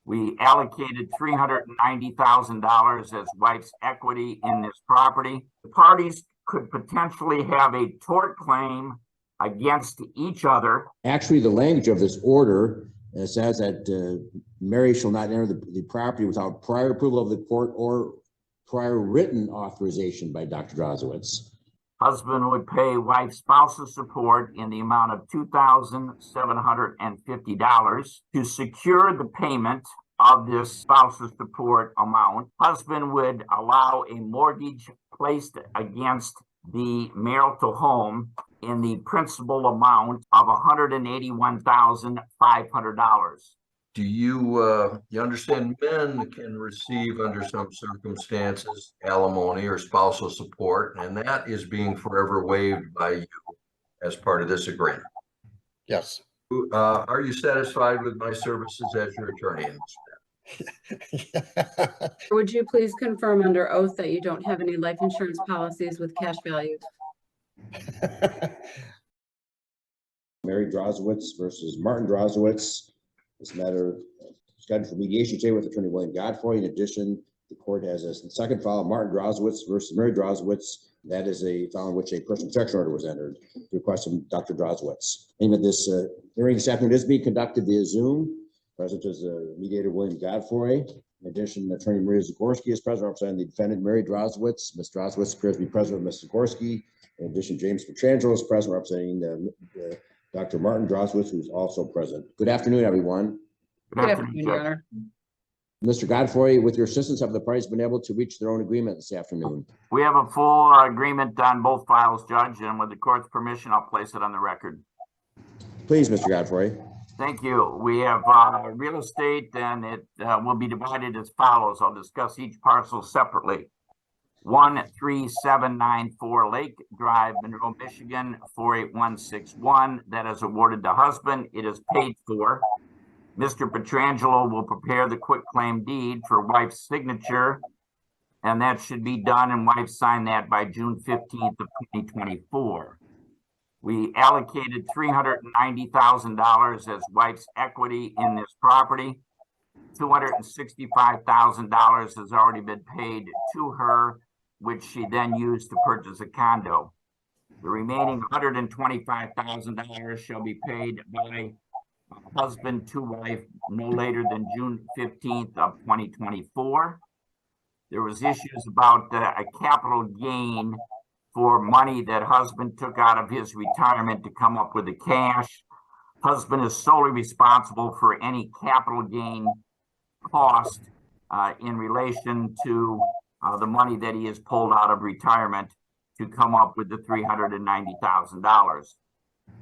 We allocated $390,000 as wife's equity in this property. The parties could potentially have a tort claim against each other. Actually, the language of this order says that Mary shall not enter the property without prior approval of the court or prior written authorization by Dr. Drozowitz. Husband would pay wife spousal support in the amount of $2,750 to secure the payment of this spousal support amount. Husband would allow a mortgage placed against the marital home in the principal amount of $181,500. Do you understand men can receive under some circumstances alimony or spousal support, and that is being forever waived by you as part of this agreement? Yes. Are you satisfied with my services as your attorney in this matter? Would you please confirm under oath that you don't have any life insurance policies with cash value? Mary Drozowitz versus Martin Drozowitz. This matter scheduled for mediation today with Attorney William Godfrey. In addition, the court has a second file, Martin Drozowitz versus Mary Drozowitz. That is a file in which a personal protection order was entered. The request of Dr. Drozowitz. Name of this hearing this afternoon is being conducted via Zoom. Present is mediator William Godfrey. In addition, Attorney Maria Zagorski is present representing the defendant Mary Drozowitz. Ms. Drozowitz appears to be present with Ms. Zagorski. In addition, James Petrangelo is present representing Dr. Martin Drozowitz, who's also present. Good afternoon, everyone. Good afternoon, Your Honor. Mr. Godfrey, with your assistance, have the parties been able to reach their own agreement this afternoon? We have a full agreement on both files, Judge, and with the court's permission, I'll place it on the record. Please, Mr. Godfrey. Thank you. We have real estate, and it will be divided as follows. I'll discuss each parcel separately. 13794 Lake Drive, Monroe, Michigan, 48161. That is awarded to husband. It is paid for. Mr. Petrangelo will prepare the quitclaim deed for wife's signature, and that should be done, and wife sign that by June 15th of 2024. We allocated $390,000 as wife's equity in this property. $265,000 has already been paid to her, which she then used to purchase a condo. The remaining $125,000 shall be paid by husband to wife no later than June 15th of 2024. There was issues about a capital gain for money that husband took out of his retirement to come up with the cash. Husband is solely responsible for any capital gain cost in relation to the money that he has pulled out of retirement to come up with the $390,000.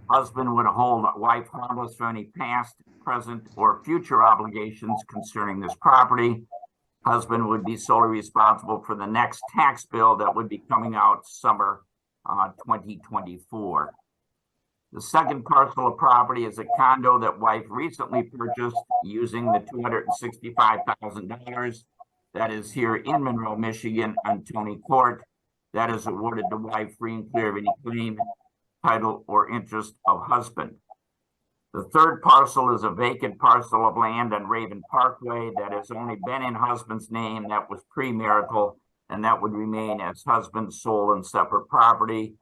Husband would hold wife harmless for any past, present, or future obligations concerning this property. Husband would be solely responsible for the next tax bill that would be coming out summer 2024. The second parcel of property is a condo that wife recently purchased using the $265,000 that is here in Monroe, Michigan on Tony Court. That is awarded to wife free and clear of any claim, title, or interest of husband. The third parcel is a vacant parcel of land on Raven Parkway that has only been in husband's name. That was premarital, and that would remain as husband's sole and separate property.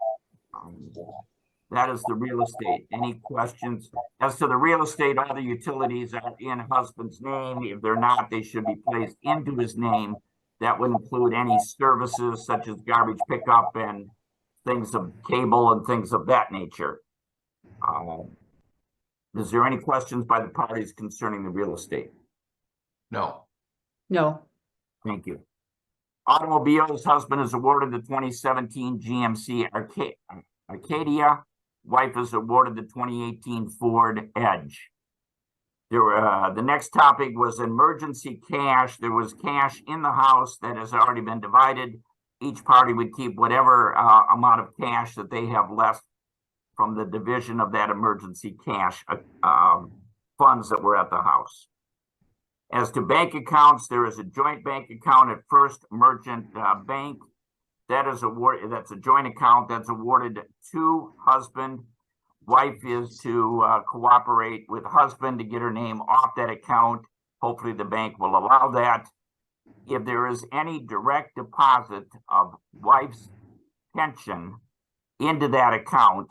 That is the real estate. Any questions? As to the real estate, all the utilities are in husband's name. If they're not, they should be placed into his name. That would include any services such as garbage pickup and things of cable and things of that nature. Is there any questions by the parties concerning the real estate? No. No. Thank you. Automobiles, husband is awarded the 2017 GMC Arcadia. Wife is awarded the 2018 Ford Edge. The next topic was emergency cash. There was cash in the house that has already been divided. Each party would keep whatever amount of cash that they have left from the division of that emergency cash funds that were at the house. As to bank accounts, there is a joint bank account at First Merchant Bank. That's a joint account that's awarded to husband. Wife is to cooperate with husband to get her name off that account. Hopefully the bank will allow that. If there is any direct deposit of wife's pension into that account,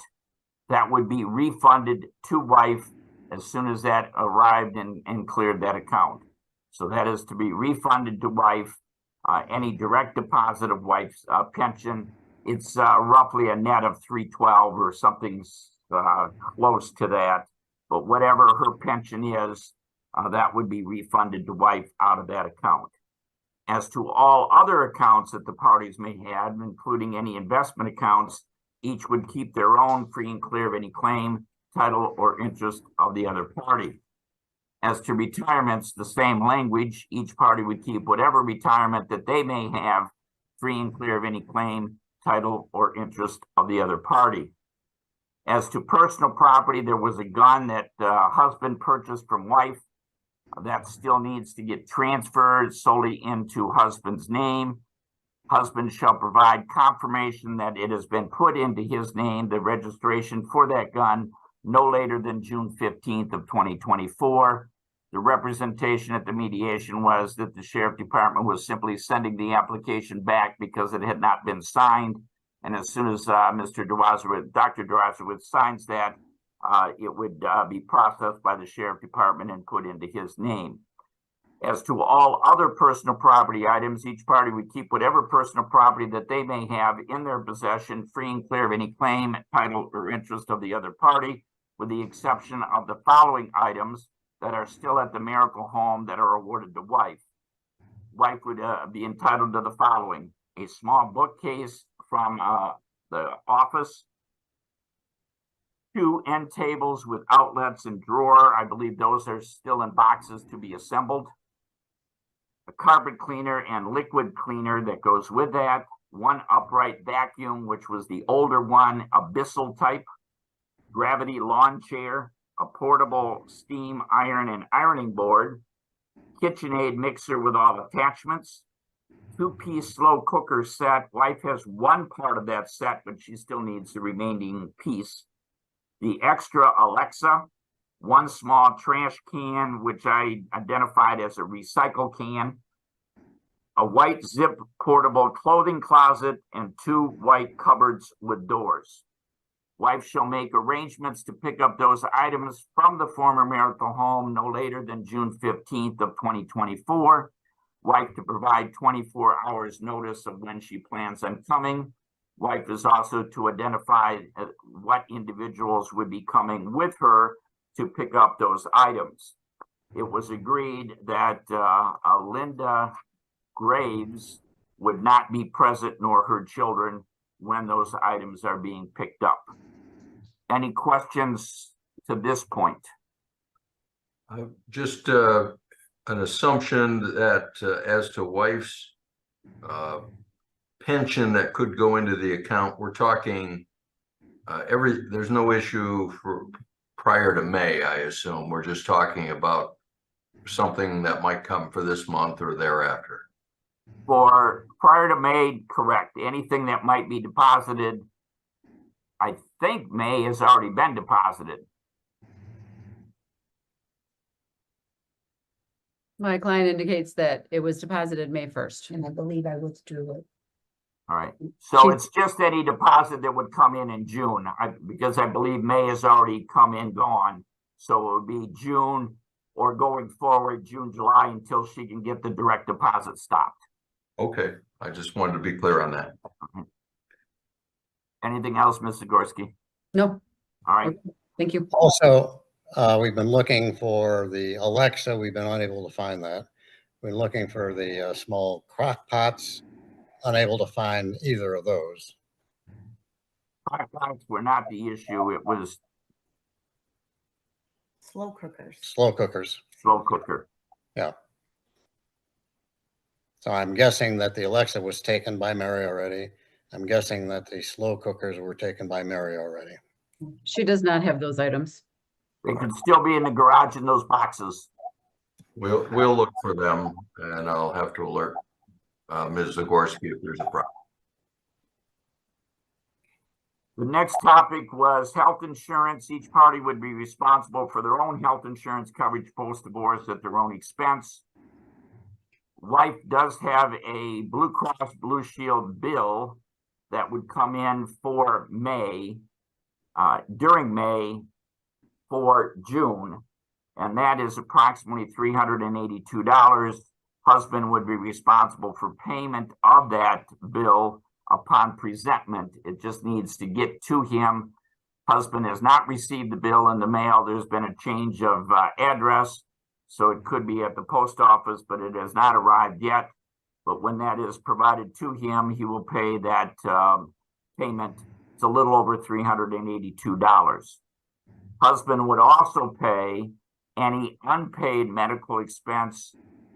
that would be refunded to wife as soon as that arrived and cleared that account. So that is to be refunded to wife, any direct deposit of wife's pension. It's roughly a net of $312 or something close to that. But whatever her pension is, that would be refunded to wife out of that account. As to all other accounts that the parties may have, including any investment accounts, each would keep their own free and clear of any claim, title, or interest of the other party. As to retirements, the same language. Each party would keep whatever retirement that they may have free and clear of any claim, title, or interest of the other party. As to personal property, there was a gun that husband purchased from wife. That still needs to get transferred solely into husband's name. Husband shall provide confirmation that it has been put into his name, the registration for that gun, no later than June 15th of 2024. The representation at the mediation was that the sheriff department was simply sending the application back because it had not been signed. And as soon as Dr. Drozowitz signs that, it would be processed by the sheriff department and put into his name. As to all other personal property items, each party would keep whatever personal property that they may have in their possession, free and clear of any claim, title, or interest of the other party, with the exception of the following items that are still at the marital home that are awarded to wife. Wife would be entitled to the following: a small bookcase from the office, 2 end tables with outlets and drawer. I believe those are still in boxes to be assembled. A carpet cleaner and liquid cleaner that goes with that. 1 upright vacuum, which was the older one, Abyssal type. Gravity lawn chair. A portable steam iron and ironing board. KitchenAid mixer with all attachments. 2-piece slow cooker set. Wife has 1 part of that set, but she still needs the remaining piece. The extra Alexa, 1 small trash can, which I identified as a recycle can, a white zip portable clothing closet, and 2 white cupboards with doors. Wife shall make arrangements to pick up those items from the former marital home no later than June 15th of 2024. Wife to provide 24 hours notice of when she plans on coming. Wife is also to identify what individuals would be coming with her to pick up those items. It was agreed that Linda Graves would not be present, nor her children, when those items are being picked up. Any questions to this point? Just an assumption that as to wife's pension that could go into the account, we're talking there's no issue for prior to May, I assume. We're just talking about something that might come for this month or thereafter. For prior to May, correct. Anything that might be deposited, I think May has already been deposited. My client indicates that it was deposited May 1st. And I believe I withdrew it. All right. So it's just any deposit that would come in June, because I believe May has already come and gone. So it would be June or going forward, June, July, until she can get the direct deposit stopped. Okay. I just wanted to be clear on that. Anything else, Ms. Zagorski? No, All right. thank you. Also, we've been looking for the Alexa. We've been unable to find that. We're looking for the small crock pots. Unable to find either of those. Crock pots were not the issue. It was Slow cookers. Slow cookers. slow cooker. Yeah. So I'm guessing that the Alexa was taken by Mary already. I'm guessing that the slow cookers were taken by Mary already. She does not have those items. They could still be in the garage in those boxes. We'll look for them, and I'll have to alert Ms. Zagorski if there's a problem. The next topic was health insurance. Each party would be responsible for their own health insurance coverage post-divorce at their own expense. Wife does have a Blue Cross Blue Shield bill that would come in for May, during May for June, and that is approximately $382. Husband would be responsible for payment of that bill upon presentment. It just needs to get to him. Husband has not received the bill in the mail. There's been a change of address, so it could be at the post office, but it has not arrived yet. But when that is provided to him, he will pay that payment. It's a little over $382. Husband would also pay any unpaid medical expense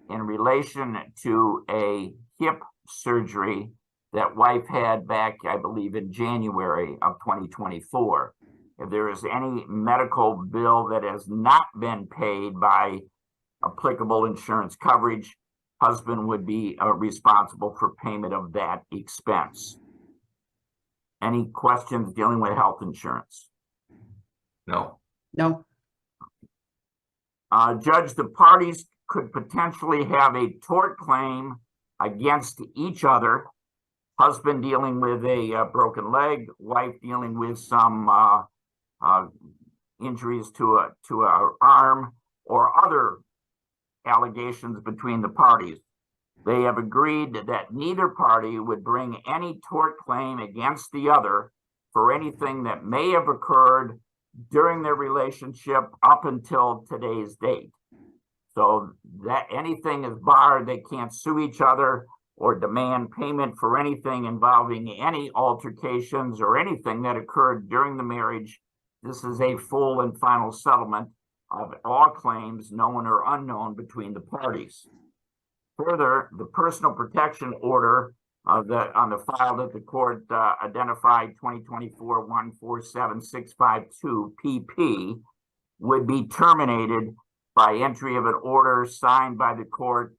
in relation to a hip surgery that wife had back, I believe, in January of 2024. If there is any medical bill that has not been paid by applicable insurance coverage, husband would be responsible for payment of that expense. Any questions dealing with health insurance? No. No. Judge, the parties could potentially have a tort claim against each other. Husband dealing with a broken leg, wife dealing with some injuries to her arm, or other allegations between the parties. They have agreed that neither party would bring any tort claim against the other for anything that may have occurred during their relationship up until today's date. So that anything is barred. They can't sue each other or demand payment for anything involving any altercations or anything that occurred during the marriage. This is a full and final settlement of all claims, known or unknown, between the parties. Further, the personal protection order on the file that the court identified, 2024-147652 PP, would be terminated by entry of an order signed by the court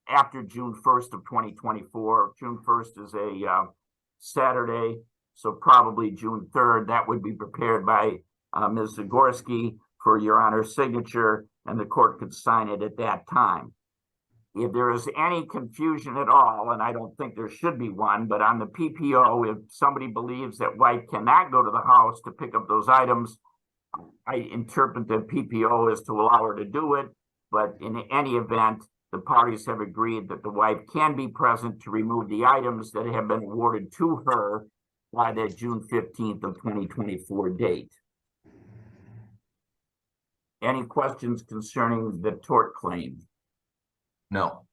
after June 1st of 2024. June 1st is a Saturday, so probably June 3rd. That would be prepared by Ms. Zagorski for Your Honor's signature, and the court could sign it at that time. If there is any confusion at all, and I don't think there should be one, but on the PPO, if somebody believes that wife cannot go to the house to pick up those items, I interpret the PPO as to allow her to do it. But in any event, the parties have agreed that the wife can be present to remove the items that have been awarded to her by the June 15th of 2024 date. Any questions concerning the tort claim? No.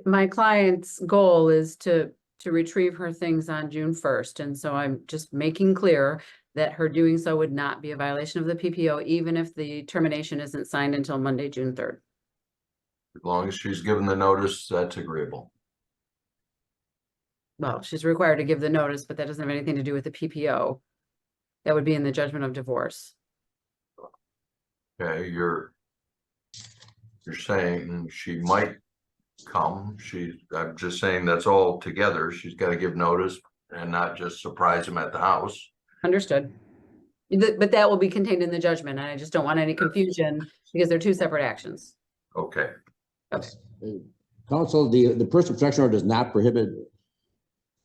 My client's goal is to retrieve her things on June 1st. And so I'm just making clear that her doing so would not be a violation of the PPO, even if the termination isn't signed until Monday, June 3rd. As long as she's given the notice, that's agreeable. Well, she's required to give the notice, but that doesn't have anything to do with the PPO. That would be in the judgment of divorce. Okay, you're saying she might come. I'm just saying that's all together. She's got to give notice and not just surprise him at the house. Understood. But that will be contained in the judgment, and I just don't want any confusion because they're two separate actions. Okay. Okay. Counsel, the personal protection order does not prohibit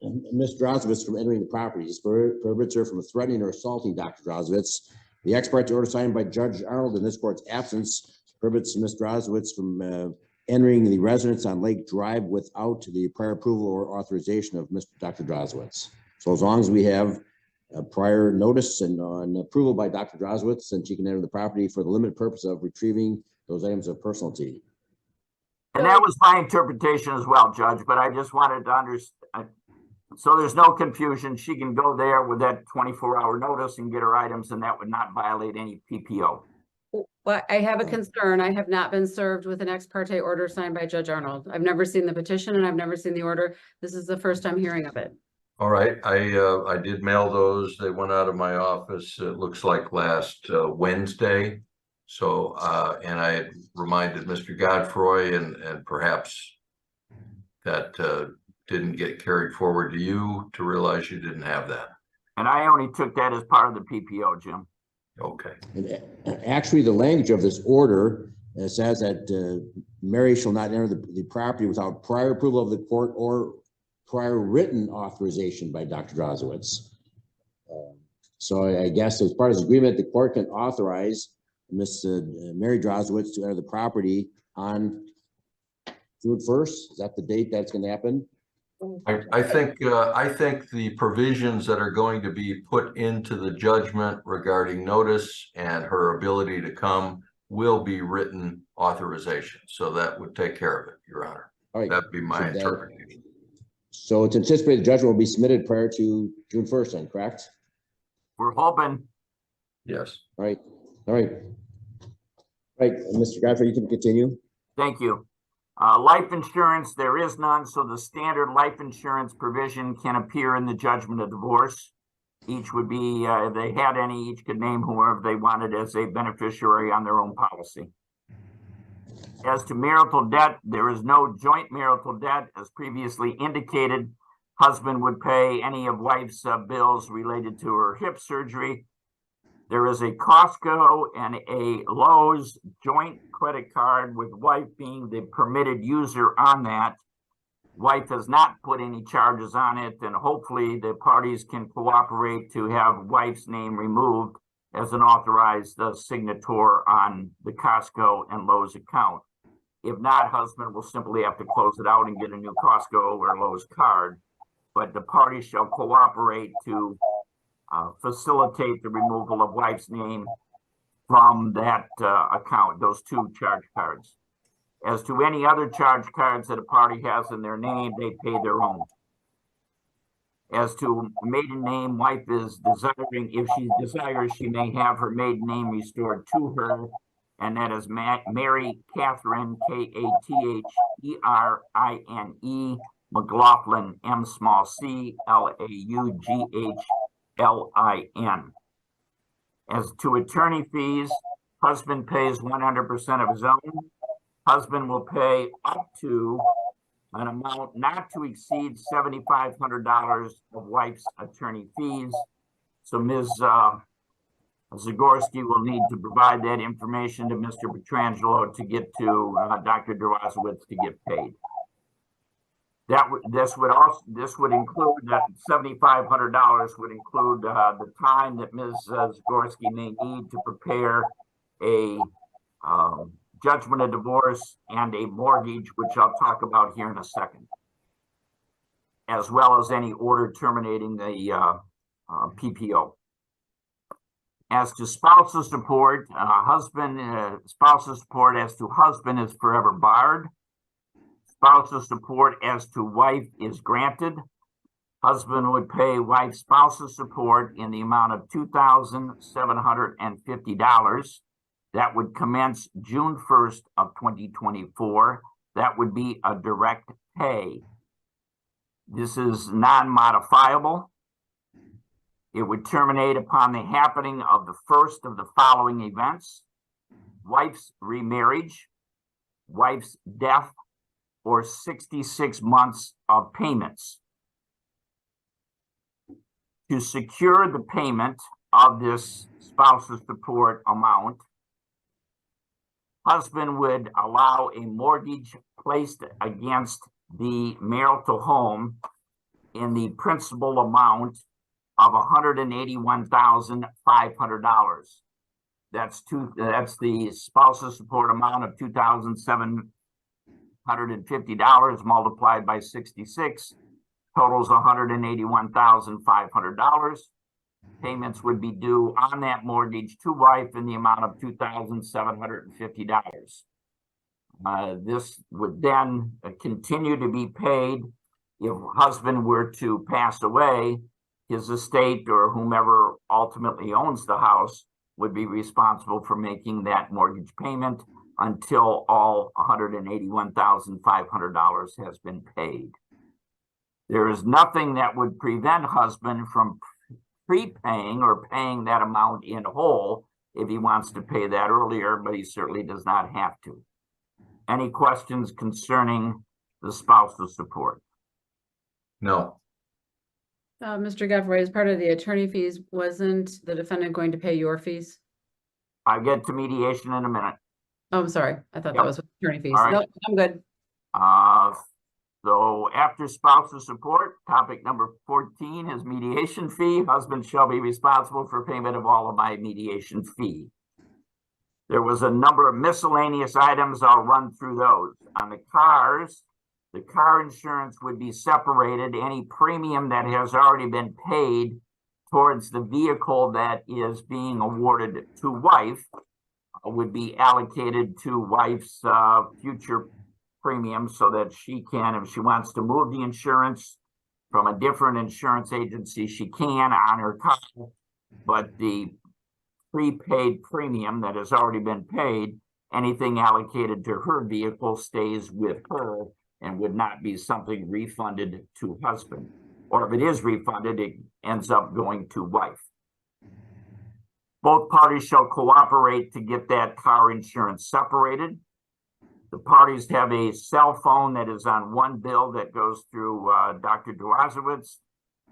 Ms. Drozowitz from entering the property. It prohibits her from threatening or assaulting Dr. Drozowitz. The ex parte order signed by Judge Arnold in this court's absence prohibits Ms. Drozowitz from entering the residence on Lake Drive without the prior approval or authorization of Dr. Drozowitz. So as long as we have a prior notice and an approval by Dr. Drozowitz, then she can enter the property for the limited purpose of retrieving those items of personality. And that was my interpretation as well, Judge, but I just wanted to understand. So there's no confusion. She can go there with that 24-hour notice and get her items, and that would not violate any PPO. Well, I have a concern. I have not been served with an ex parte order signed by Judge Arnold. I've never seen the petition and I've never seen the order. This is the first time hearing of it. All right. I did mail those. They went out of my office. It looks like last Wednesday. So, and I had reminded Mr. Godfroy and perhaps that didn't get carried forward to you to realize you didn't have that. And I only took that as part of the PPO, Jim. Okay. And actually, the language of this order says that Mary shall not enter the property without prior approval of the court or prior written authorization by Dr. Drozowitz. So I guess as part of this agreement, the court can authorize Miss Mary Drozowitz to enter the property on June 1st. Is that the date that's going to happen? I think the provisions that are going to be put into the judgment regarding notice and her ability to come will be written authorization. So that would take care of it, Your Honor. All right. That'd be my interpretation. So it's anticipated the judgment will be submitted prior to June 1st, then, correct? We're hoping. Yes. All right. All right. All right, Mr. Godfrey, you can continue. Thank you. Life insurance, there is none, so the standard life insurance provision can appear in the judgment of divorce. Each would be, if they had any, each could name whoever they wanted as a beneficiary on their own policy. As to marital debt, there is no joint marital debt. As previously indicated, husband would pay any of wife's bills related to her hip surgery. There is a Costco and a Lowe's joint credit card, with wife being the permitted user on that. Wife has not put any charges on it, and hopefully the parties can cooperate to have wife's name removed as an authorized signator on the Costco and Lowe's account. If not, husband will simply have to close it out and get a new Costco or Lowe's card, but the parties shall cooperate to facilitate the removal of wife's name from that account, those two charge cards. As to any other charge cards that a party has in their name, they pay their own. As to maiden name, wife is desiring, if she desires, she may have her maiden name restored to her, and that is Mary Catherine, Katherine, McLaughlin, MCLaughlin. As to attorney fees, husband pays 100% of his own. Husband will pay up to an amount not to exceed $7,500 of wife's attorney fees. So Ms. Zagorski will need to provide that information to Mr. Petrangelo to get to Dr. Drozowitz to get paid. This would include that $7,500 would include the time that Ms. Zagorski may need to prepare a judgment of divorce and a mortgage, which I'll talk about here in a second, as well as any order terminating the PPO. As to spousal support, spousal support as to husband is forever barred. Spousal support as to wife is granted. Husband would pay wife spousal support in the amount of $2,750. That would commence June 1st of 2024. That would be a direct pay. This is non-modifiable. It would terminate upon the happening of the first of the following events: wife's remarriage, wife's death, or 66 months of payments. To secure the payment of this spousal support amount, husband would allow a mortgage placed against the marital home in the principal amount of $181,500. That's the spousal support amount of $2,750 multiplied by 66 totals $181,500. Payments would be due on that mortgage to wife in the amount of $2,750. This would then continue to be paid if husband were to pass away. His estate or whomever ultimately owns the house would be responsible for making that mortgage payment until all $181,500 has been paid. There is nothing that would prevent husband from prepaying or paying that amount in whole if he wants to pay that earlier, but he certainly does not have to. Any questions concerning the spousal support? No. Mr. Godfrey, as part of the attorney fees, wasn't the defendant going to pay your fees? I get to mediation in a minute. Oh, I'm sorry. I thought Yep. that was with attorney fees. All right. Nope, I'm good. So after spousal support, topic number 14 is mediation fee. Husband shall be responsible for payment of all of my mediation fee. There was a number of miscellaneous items. I'll run through those. On the cars, the car insurance would be separated. Any premium that has already been paid towards the vehicle that is being awarded to wife would be allocated to wife's future premium so that she can, if she wants to move the insurance from a different insurance agency, she can on her car. But the prepaid premium that has already been paid, anything allocated to her vehicle stays with her and would not be something refunded to husband. Or if it is refunded, it ends up going to wife. Both parties shall cooperate to get that car insurance separated. The parties have a cell phone that is on one bill that goes through Dr. Drozowitz.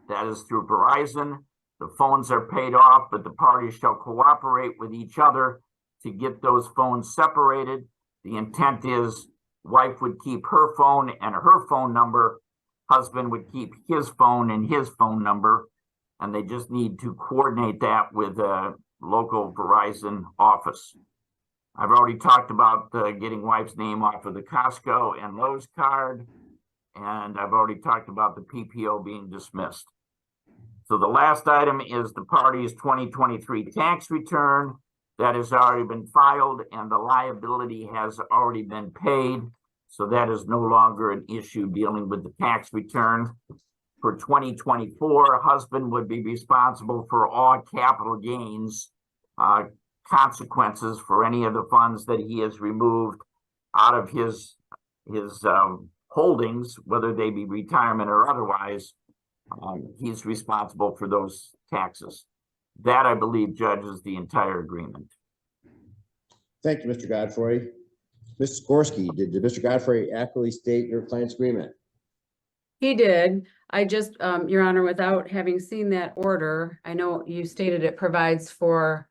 That is through Verizon. The phones are paid off, but the parties shall cooperate with each other to get those phones separated. The intent is wife would keep her phone and her phone number. Husband would keep his phone and his phone number. And they just need to coordinate that with a local Verizon office. I've already talked about getting wife's name off of the Costco and Lowe's card. And I've already talked about the PPO being dismissed. So the last item is the party's 2023 tax return that has already been filed and the liability has already been paid. So that is no longer an issue dealing with the tax return. For 2024, husband would be responsible for all capital gains consequences for any of the funds that he has removed out of his holdings, whether they be retirement or otherwise. He's responsible for those taxes. That, I believe, Judge, is the entire agreement. Thank you, Mr. Godfrey. Mrs. Gorski, did Mr. Godfrey accurately state your client's agreement? He did. I just, Your Honor, without having seen that order, I know you stated it provides for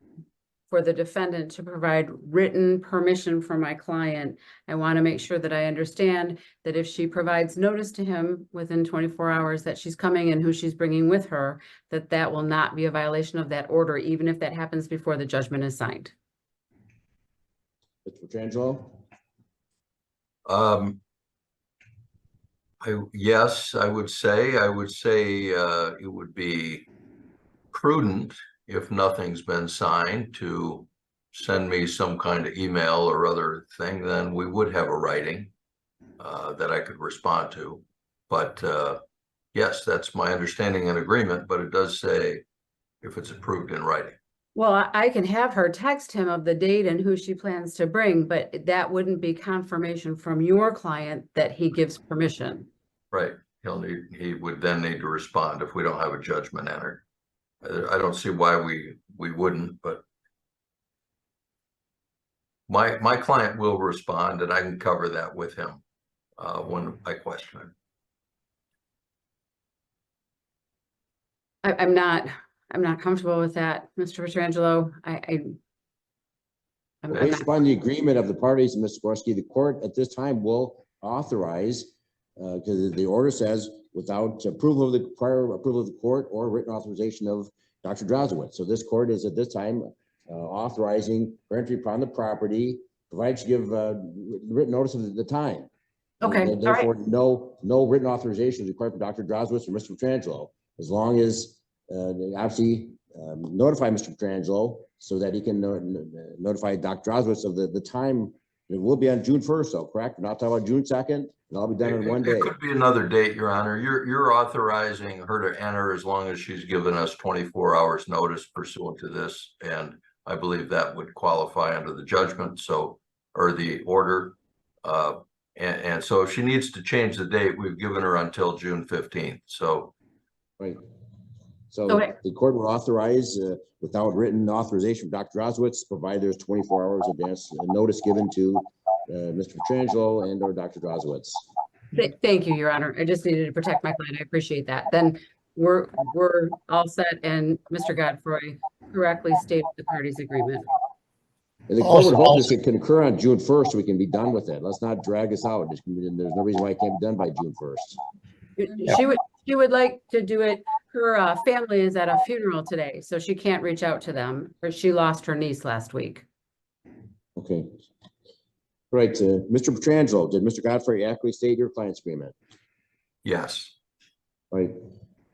the defendant to provide written permission for my client. I want to make sure that I understand that if she provides notice to him within 24 hours that she's coming and who she's bringing with her, that that will not be a violation of that order, even if that happens before the judgment is signed. Mr. Petrangelo? Yes, I would say it would be prudent, if nothing's been signed, to send me some kind of email or other thing. Then we would have a writing that I could respond to. But yes, that's my understanding and agreement, but it does say if it's approved in writing. Well, I can have her text him of the date and who she plans to bring, but that wouldn't be confirmation from your client that he gives permission. Right. He would then need to respond if we don't have a judgment entered. I don't see why we wouldn't, but my client will respond, and I can cover that with him when I question him. I'm not comfortable with that, Mr. Petrangelo. I'm Based not. upon the agreement of the parties, Mr. Gorski, the court at this time will authorize, because the order says without approval of the prior approval of the court or written authorization of Dr. Drozowitz. So this court is at this time authorizing her entry upon the property, provided you give written notice of the time. Okay, And therefore, no written authorization is required for Dr. Drozowitz or Mr. Petrangelo, as long as they obviously notify Mr. Petrangelo so that he can notify Dr. Drozowitz of the time. It will be on June 1st, though, correct? We're not talking about June 2nd. It'll all be done in one day. It could be another date, Your Honor. You're authorizing her to enter as long as she's given us 24 hours notice pursuant to this, and I believe that would qualify under the judgment, or the order. And so if she needs to change the date, we've given her until June 15th. So Right. So Okay. the court will authorize, without written authorization from Dr. Drozowitz, provide there's 24 hours advance notice given to Mr. Petrangelo and or Dr. Drozowitz. Thank you, Your Honor. I just needed to protect my client. I appreciate that. Then we're all set, and Mr. Godfrey correctly stated the parties' agreement. And the court would hope this Also- could concur on June 1st, so we can be done with it. Let's not drag this out. There's no reason why it can't be done by June 1st. She would like to do it. Her family is at a funeral today, so she can't reach out to them, or she lost her niece last week. Okay. Right, Mr. Petrangelo, did Mr. Godfrey accurately state your client's agreement? Yes. Right,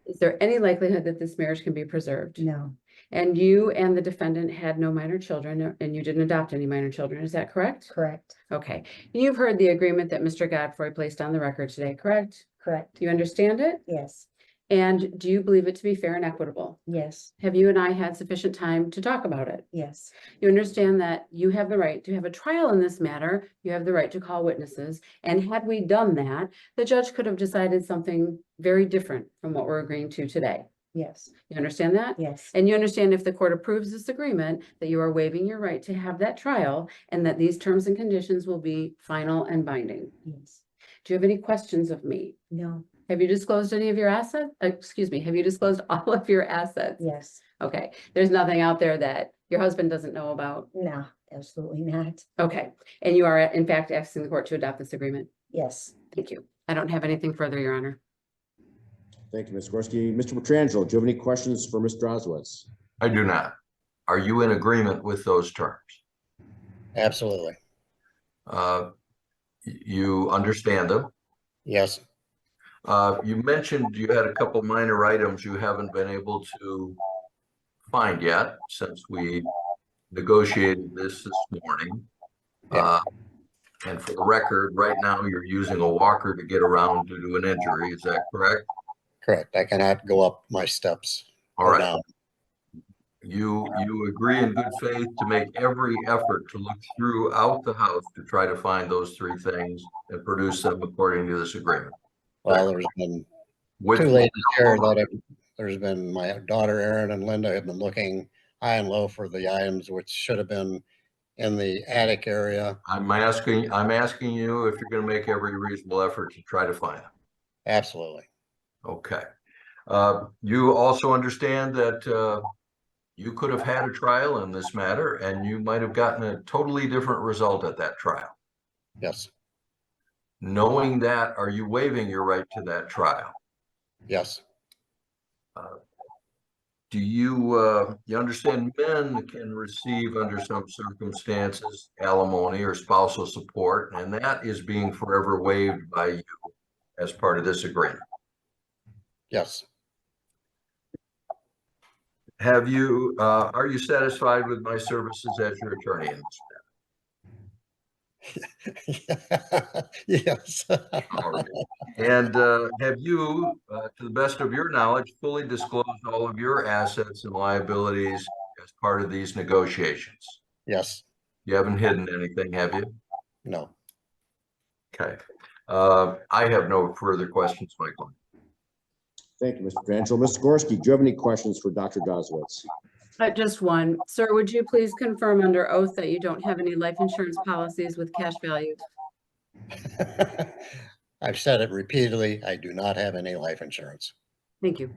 Is there any likelihood that this marriage can be preserved? No, And you and the defendant had no minor children, and you didn't adopt any minor children, is that correct? correct, Okay, you've heard the agreement that Mr. Godfrey placed on the record today, correct? correct, Do you understand it? yes, And do you believe it to be fair and equitable? yes, Have you and I had sufficient time to talk about it? yes, You understand that you have the right to have a trial in this matter, you have the right to call witnesses, and had we done that, the judge could have decided something very different from what we're agreeing to today. yes, You understand that? yes, And you understand if the court approves this agreement, that you are waiving your right to have that trial, and that these terms and conditions will be final and binding. yes, Do you have any questions of me? no, Have you disclosed any of your assets? Excuse me, have you disclosed all of your assets? yes, Okay, there's nothing out there that your husband doesn't know about? no, absolutely not, Okay, and you are in fact asking the court to adopt this agreement? yes, Thank you. I don't have anything further, Your Honor. thank you, Ms. Gorski. Mr. Petrangelo, do you have any questions for Ms. Drozowitz? I do not. Are you in agreement with those terms? Absolutely. You understand them? Yes, You mentioned you had a couple minor items you haven't been able to find yet since we negotiated this morning. Yeah. And for the record, right now you're using a walker to get around due to an injury. Is that correct? correct. I cannot go up my steps. All or right. down. You agree in good faith to make every effort to look throughout the house to try to find those three things and produce them according to this agreement. Well, there's been With two ladies here there's been my daughter Erin and Linda have been looking high and low for the items which should have been in the attic area. I'm asking you if you're going to make every reasonable effort to try to find them. Absolutely. Okay. You also understand that you could have had a trial in this matter and you might have gotten a totally different result at that trial. Yes, Knowing that, are you waiving your right to that trial? yes, Do you understand men can receive under some circumstances alimony or spousal support, and that is being forever waived by you as part of this agreement? yes. Have you, are you satisfied with my services as your attorney in this Yes. matter? All right. And have you, to the best of your knowledge, fully disclosed all of your assets and liabilities as part of these negotiations? Yes, You haven't hidden anything, have you? no. Okay. I have no further questions, Michael. Thank you, Mr. Petrangelo. Ms. Gorski, do you have any questions for Dr. Drozowitz? Just one. Sir, would you please confirm under oath that you don't have any life insurance policies with cash value? I've said it repeatedly. I do not have any life insurance. Thank you.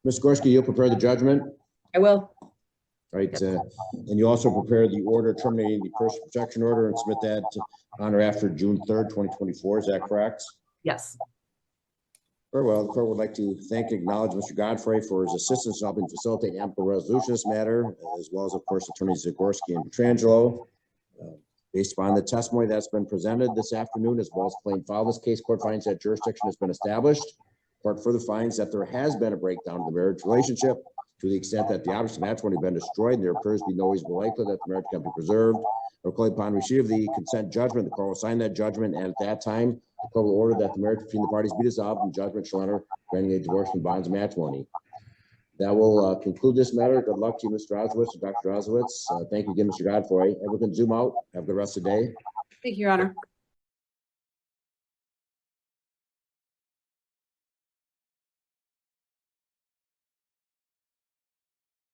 Ms. Gorski, you'll prepare the judgment, I will. right? And you also prepare the order terminating the personal protection order and submit that on or after June 3rd, 2024. Is that correct? Yes. Very well. The court would like to thank and acknowledge Mr. Godfrey for his assistance in helping facilitate ample resolution of this matter, as well as, of course, attorneys Zagorski and Petrangelo. Based upon the testimony that's been presented this afternoon, as well as plain file, this case court finds that jurisdiction has been established. Court further finds that there has been a breakdown of the marriage relationship to the extent that the objects of matrimony have been destroyed, and there appears to be no reasonable likelihood that the marriage can be preserved. Or upon receipt of the consent judgment, the court will sign that judgment, and at that time, the court will order that the marriage between the parties be dissolved, and judgment shall enter granting a divorce from bonds of matrimony. That will conclude this matter. Good luck to you, Mr. Drozowitz and Dr. Drozowitz. Thank you again, Mr. Godfrey. Everyone can zoom out. Have a good rest of the day. Thank you, Your Honor.